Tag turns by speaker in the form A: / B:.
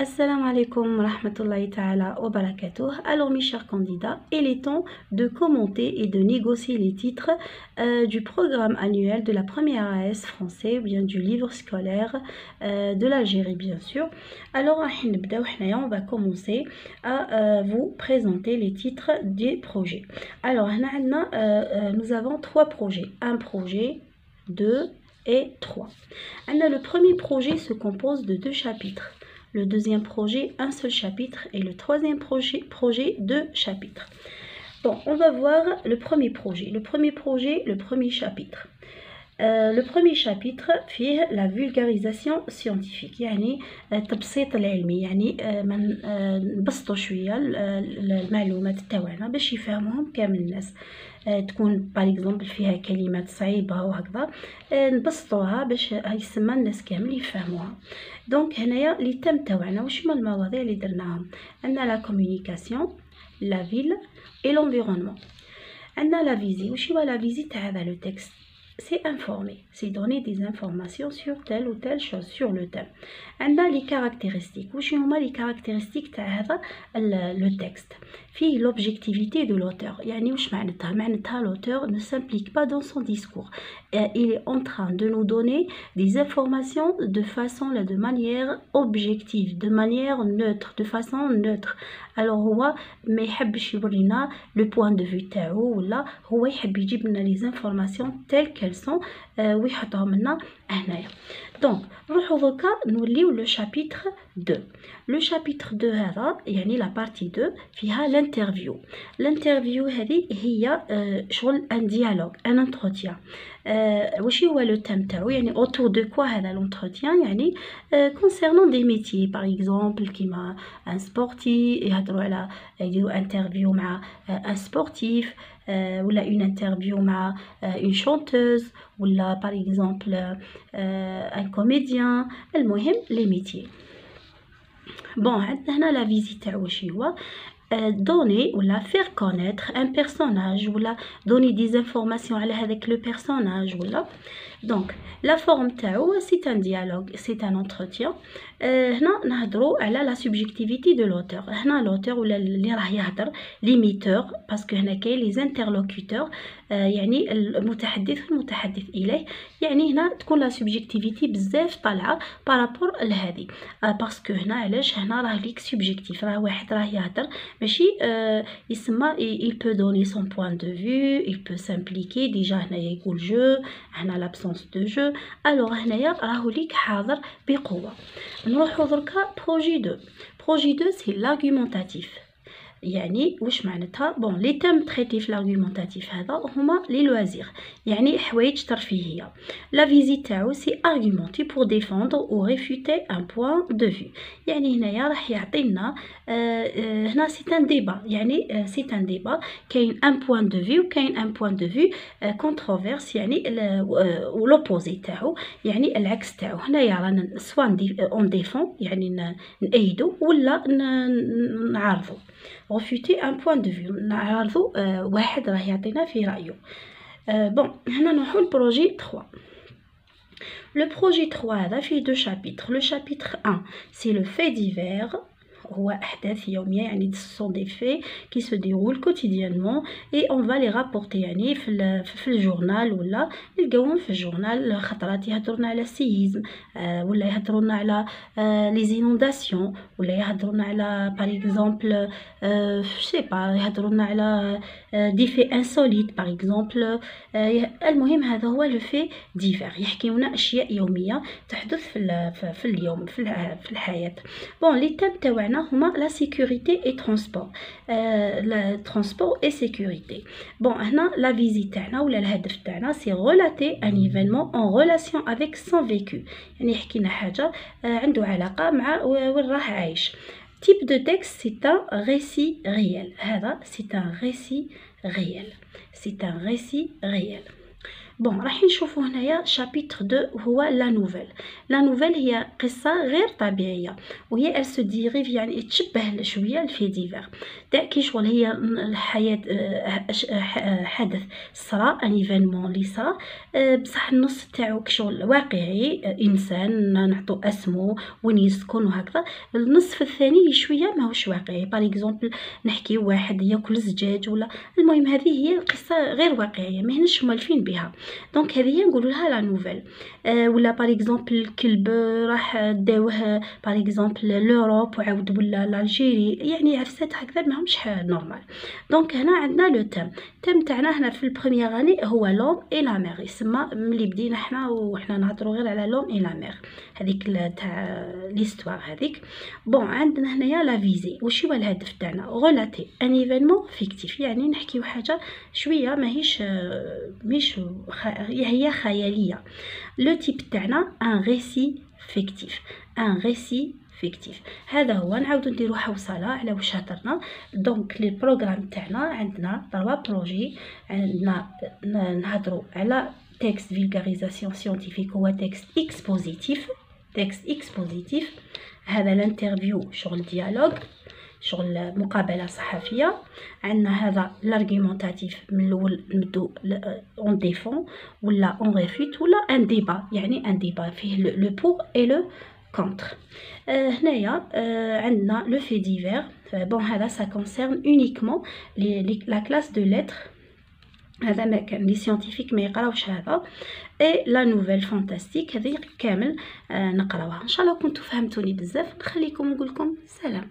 A: Assalamu alaikum wa rahmatullahi ta'ala wa barakatuh. Alors mes chers candidats, il est temps de commenter et de négocier les titres du programme annuel de la première AS français, ou bien du livre scolaire de l'Algérie bien sûr. Alors on va commencer à vous présenter les titres des projets. Alors nous avons trois projets, un projet, 2 et 3. Le premier projet se compose de 2 chapitres. Le deuxième projet, un seul chapitre. Et le troisième projet 2 chapitres. Bon, on va voir le premier projet. Le premier chapitre. Le premier chapitre فيه la vulgarisation scientifique يعني التبسيط العلمي يعني نبسطوا شويه المعلومات تاعنا باش يفهموهم كامل الناس تكون باغ اكزومبل فيها كلمات صعيبه وهكذا نبسطوها باش يسمى الناس كامل يفهموها. دونك هنايا لي تيم تاعنا واش هما المواضيع اللي درناهم عندنا لا كومونيكاسيون لا فيل اي لونفيرونمون. عندنا لا فيزي واش هو لا فيزي تاع هذا لو تكست c'est informer, c'est donner des informations sur telle ou telle chose, sur le thème. On a les caractéristiques. Où sont les caractéristiques de le texte? Puis l'objectivité de l'auteur. Yani l'auteur ne s'implique pas dans son discours. Il est en train de nous donner des informations de manière objective, de manière neutre, de façon neutre. Alors هو ما يحبش يورينا le point de vue تاعو ولا هو يحب يجيب لنا les informations telles qu'elles sont ويحطهم لنا هنايا. Donc نروحو دركا نوليو لو شابيتر 2. لو شابيتر 2 هذا يعني لا بارتي 2 فيها لانترفيو. لانترفيو هذه هي شغل ان ديالوج ان انتروتيان. واش هو لو تيم تاعو يعني autour de quoi هذا l'entretien يعني concernant des métiers par exemple كيما ان سبورتي يديروا انترفيو مع ان سبورتيف ولا une interview مع une chanteuse ولا par exemple un comédien. المهم les métiers. Bon عندنا هنا لا فيزيت تاع واش هو donner ou la faire connaître un personnage ou la donner des informations avec le personnage ou la. Donc la forme تاعو c'est un dialogue, c'est un entretien. هنا نهضروا على la subjectivité de l'auteur. هنا l'auteur ولا اللي راه يهضر l'imiteur parce que هنا كاين les interlocuteurs يعني المتحدث إليه. يعني هنا تكون la subjectivité بزاف طالعه بارابور لهذه parce que هنا علاش هنا راه ليك subjectif راه واحد راه يهضر ماشي يسمى il peut donner son point de vue, il peut s'impliquer. déjà هنايا يقول je هنا l'absence de je. alors هنايا راهو ليك حاضر بقوه. نروحو دركا projet 2. projet 2 c'est l'argumentatif. يعني واش معناتها بون لي تيم تريتي في l'argumentatif هذا هما لي لوازير يعني حوايج ترفيهيه. لا فيزيت تاعو سي argumenter pour défendre ou réfuter un point de vue. يعني هنايا راح يعطينا هنا سي ان ديبا يعني سي ان ديبا كاين ان بوين دو في وكاين ان بوين دو في كونتروفيرس يعني لوبوزي تاعو يعني العكس تاعو. هنايا رانا سوا اون ديفون يعني نأيدو ولا نعارضو refuter un point de vue. نعرضو واحد راه يعطينا في رأيه. bon هنا نروحو لبروجي 3. le projet 3 هذا فيه 2 chapitres. le chapitre 1 c'est le fait divers هو أحداث يومية يعني ce sont des faits qui se déroulent quotidiennement et on va les rapporter يعني في الجورنال ولا نلقاوهم في الجورنال. خطرات يهضرونا على السيزم ولا يهضرونا على les inondations ولا يهضرونا على par exemple je sais pas يهضرونا على des faits insolites par exemple. المهم هذا هو le fait divers يحكيونا أشياء يومية تحدث في اليوم في الحياة. bon les thèmes تاعنا هما la sécurité et transport. le transport et sécurité. bon هنا la visite تاعنا ولا الهدف تاعنا c'est relater un événement en relation avec son vécu يعني يحكينا حاجة عنده علاقة مع وين راه عايش. type de texte c'est un récit réel. هذا c'est un récit réel. c'est un récit réel. بون راح نشوفوا هنايا شابيتر 2 هو لا نوفيل. لا نوفيل هي قصه غير طبيعيه، وهي سو ديريف يعني تشبه شويه الفي ديفير تاع كي شغل هي الحياه حدث صرا ان ايفينمون اللي صرا بصح النص تاعو كشغل واقعي، انسان نعطو اسمه وين يسكن وهكذا. النصف الثاني شويه ماهوش واقعي، باغ اكزومبل نحكي واحد ياكل زجاج ولا، المهم هذه هي القصه غير واقعيه ماهنش مالفين بها، دونك هذه نقولوا لها لا نوفيل. ولا باغ اكزومبل الكلب راح داوه باغ اكزومبل لوروب وعاود ولا لالجيري، يعني عفسات هكذا ماهمش نورمال. دونك هنا عندنا لو تيم تاعنا هنا في البروميير اني هو لوم اي لا مير، يسمى ملي بدينا حنا وحنا نهضروا غير على لوم اي لا مير، هذيك تاع ليستوار هذيك. بون عندنا هنايا لا فيزي، واش هو الهدف تاعنا؟ غولاتي ان ايفينمون فيكتيف، يعني نحكيو حاجه شويه ماهيش مش هي خياليه. لو تيب تاعنا ان ريسي فيكتيف، ان ريسي فيكتيف هذا هو. نعاودو نديرو حوصله على واش هضرنا. دونك لي بروغرام تاعنا عندنا 3 بروجي، عندنا نهضرو على تكست فيلغاريزاسيون سيانتيفيك هو تكست اكسبوزيتيف، تكست اكسبوزيتيف هذا الانترفيو شغل ديالوج، شغل مقابله صحفيه. عندنا هذا لارغيمونتاتيف من الاول نبدو اون ديفون ولا اون ريفوت ولا ان ديبا، يعني ان ديبا فيه لو بور اي لو كونتر. هنايا عندنا لو في ديفير. بون هذا سا كونسيرن اونيكمون لا كلاس دو لتر، هذا ما كان لي سيانتيفيك ما يقراوش هذا. اي لا نوفيل فانتاستيك هذه كامل نقراوها. ان شاء الله كنتو فهمتوني بزاف، نخليكم نقول لكم سلام.